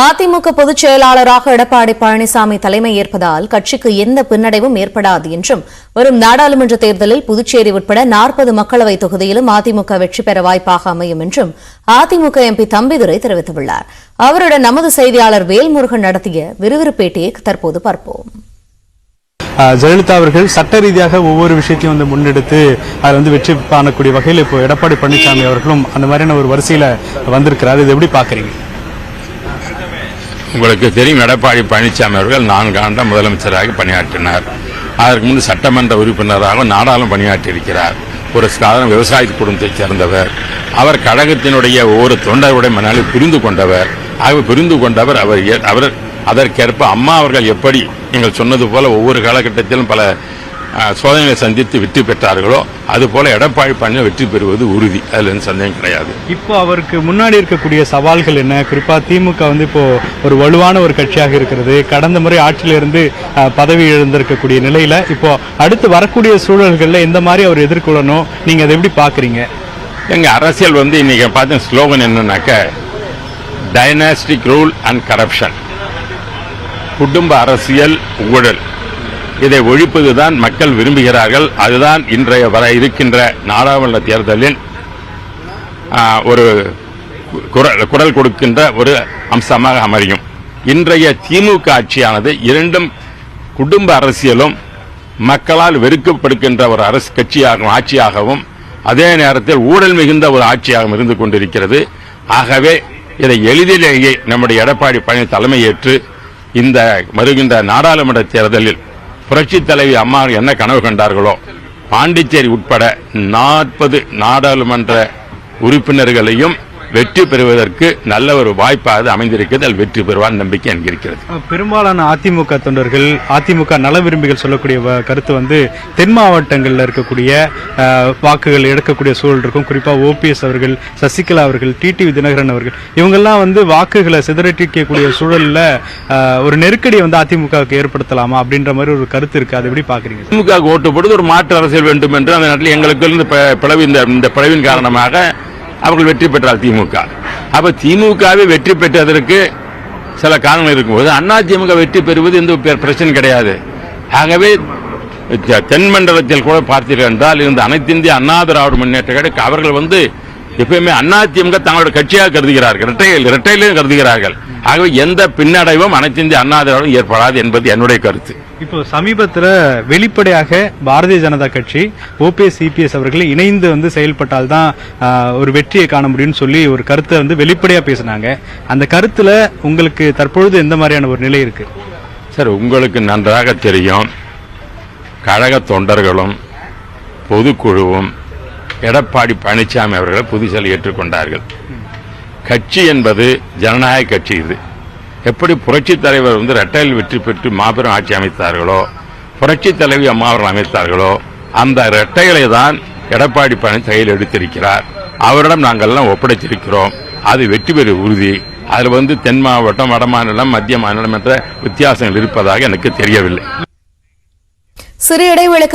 அதிமுக பொதுச் செயலாளராக எடப்பாடி பழனிசாமி தலைமை ஏற்பதால் கட்சிக்கு எந்த பின்னடைவும் ஏற்படாது என்றும் வரும் நாடாளுமன்ற தேர்தலில் புதுச்சேரி உட்பட 40 மக்களவைத் தொகுதியிலும் அதிமுக வெற்றி பெற வாய்ப்பாக அமையும் என்றும் அதிமுக எம்பி தம்பிதுரை தெரிவித்துள்ளார். அவருடன் நமது செய்தியாளர் வேல்முருகன் நடத்திய விறுவிறுப்பு பேட்டியை தற்போது பார்ப்போம். ஜெயலலிதா அவர்கள் சட்ட ரீதியாக ஒவ்வொரு விஷயத்தையும் முன்னெடுத்து அதில் வெற்றி காணக்கூடிய வகையில் இப்போ எடப்பாடி பழனிசாமி அவர்களும் அந்த மாதிரியான ஒரு வரிசையில் வந்திருக்கிறார். இது எப்படி பார்க்குறீங்க? உங்களுக்கு தெரியும், எடப்பாடி பழனிசாமி அவர்கள் 4 ஆண்டு முதலமைச்சராக பணியாற்றினார். அதற்கு முன்பு சட்டமன்ற உறுப்பினராக நாடாளும் பணியாற்றியிருக்கிறார். ஒரு சாதாரண விவசாய குடும்பத்தைச் சேர்ந்தவர். அவர் கழகத்தினுடைய ஒவ்வொரு தொண்டருடைய மனதை புரிந்து கொண்டவர். ஆகவே புரிந்து கொண்டவர் அவர் அதற்கேற்ப அம்மா அவர்கள் எப்படி நீங்கள் சொன்னது போல ஒவ்வொரு காலகட்டத்திலும் பல சோதனைகளை சந்தித்து வெற்றி பெற்றார்களோ அதுபோல எடப்பாடி பழனிசாமி வெற்றி பெறுவது உறுதி. அதில் எந்த சந்தேகம் கிடையாது. இப்போ அவருக்கு முன்னாடி இருக்கக்கூடிய சவால்கள் என்ன? குறிப்பா திமுக இப்போ ஒரு வலுவான ஒரு கட்சியாக இருக்கிறது. கடந்த முறை ஆட்சியிலிருந்து பதவி இழந்திருக்கக்கூடிய நிலையில இப்போ அடுத்து வரக்கூடிய சூழல்களில் எந்த மாதிரி அவர் எதிர்கொள்ளணும், நீங்க அதை எப்படி பாக்குறீங்க? எங்க அரசியல் இன்னைக்கு பார்த்த ஸ்லோகன் என்னன்னாக்க, டைனாஸ்டிக் ரூல் அண்ட் கரப்ஷன், குடும்ப அரசியல், ஊழல், இதை ஒழிப்பதுதான் மக்கள் விரும்புகிறார்கள். அதுதான் இன்றைய வர இருக்கின்ற நாடாளுமன்ற தேர்தலில் ஒரு குரல் கொடுக்கின்ற ஒரு அம்சமாக அமையும். இன்றைய திமுக ஆட்சியானது இரண்டும் குடும்ப அரசியலும் மக்களால் வெறுக்கப்படுகின்ற ஒரு அரசு கட்சியாகவும் ஆட்சியாகவும் அதே நேரத்தில் ஊழல் மிகுந்த ஒரு ஆட்சியாகவும் இருந்து கொண்டிருக்கிறது. ஆகவே இதை எளிதிலேயே நம்முடைய எடப்பாடி பழனிசாமி தலைமையேற்று இந்த வருகின்ற நாடாளுமன்ற தேர்தலில் புரட்சித் தலைவி அம்மா என்ன கனவு கண்டார்களோ, பாண்டிச்சேரி உட்பட 40 நாடாளுமன்ற உறுப்பினர்களையும் வெற்றி பெறுவதற்கு நல்ல ஒரு வாய்ப்பாக அமைந்திருக்கிறது. அதில் வெற்றி பெறுவார் நம்பிக்கை இருக்கிறது. பெரும்பாலான அதிமுக தொண்டர்கள், அதிமுக நல விரும்பிகள் சொல்லக்கூடிய கருத்து தென் மாவட்டங்களில் இருக்கக்கூடிய வாக்குகள் எடுக்கக்கூடிய சூழல் இருக்கும். குறிப்பாக ஓபிஎஸ் அவர்கள், சசிகலா அவர்கள், டிடிவி தினகரன் அவர்கள், இவங்கெல்லாம் வாக்குகளை சிதறடிக்கக்கூடிய சூழலில் ஒரு நெருக்கடி அதிமுகவுக்கு ஏற்படுத்தலாமா அப்படின்ற மாதிரி ஒரு கருத்து இருக்கு. அதை எப்படி பாக்குறீங்க? திமுக ஓட்டு போடுவது ஒரு மாற்று அரசியல் வேண்டும் என்று அந்த நாட்டில் எங்களுக்கு இந்த பிளவின் காரணமாக அவர்கள் வெற்றி பெற்றால் திமுக. அப்ப திமுகவை வெற்றி பெற்றதற்கு சில காரணங்கள் இருக்கும்போது அதிமுக வெற்றி பெறுவது எந்த பிரச்சனை கிடையாது. ஆகவே தென் மண்டலத்தில் கூட பார்த்தீர்கள் என்றால் இருந்த அனைத்து இந்திய அண்ணா திராவிட முன்னேற்ற கழகம் அவர்கள் எப்பயுமே அதிமுக தங்களுடைய கட்சியாக கருதுகிறார்கள், இரட்டையிலும் கருதுகிறார்கள். ஆகவே எந்த பின்னடைவும் அனைத்து இந்திய அண்ணா திராவிடம் ஏற்படாது என்பது என்னுடைய கருத்து. இப்போ சமீபத்தில் வெளிப்படையாக பாரதிய ஜனதா கட்சி ஓபிஎஸ் சிபிஎஸ் அவர்கள் இணைந்து செயல்பட்டால்தான் ஒரு வெற்றியை காண முடியும்னு சொல்லி ஒரு கருத்தை வெளிப்படையா பேசினாங்க. அந்த கருத்துல உங்களுக்கு தற்பொழுது எந்த மாதிரியான ஒரு நிலை இருக்கு? சார், உங்களுக்கு நன்றாக தெரியும், கழக தொண்டர்களும் பொதுக்குழுவும் எடப்பாடி பழனிசாமி அவர்களை புதுசல் ஏற்றுக்கொண்டார்கள். கட்சி என்பது ஜனநாயக கட்சி. இது எப்படி புரட்சித் தலைவர் இரட்டையில் வெற்றி பெற்று மாபெரும் ஆட்சி அமைத்தார்களோ, புரட்சித் தலைவி அம்மா அவர்கள் அமைத்தார்களோ, அந்த இரட்டைகளை தான் எடப்பாடி பழனிசாமி கையில் எடுத்திருக்கிறார். அவரிடம் நாங்கள் எல்லாம் ஒப்படைத்திருக்கிறோம். அது வெற்றி பெற உறுதி. அதில் தென் மாவட்டம், வட மாநிலம், மத்திய மாநிலம் என்ற வித்தியாசங்கள் இருப்பதாக எனக்கு தெரியவில்லை. சிறு இடைவேளைக்கு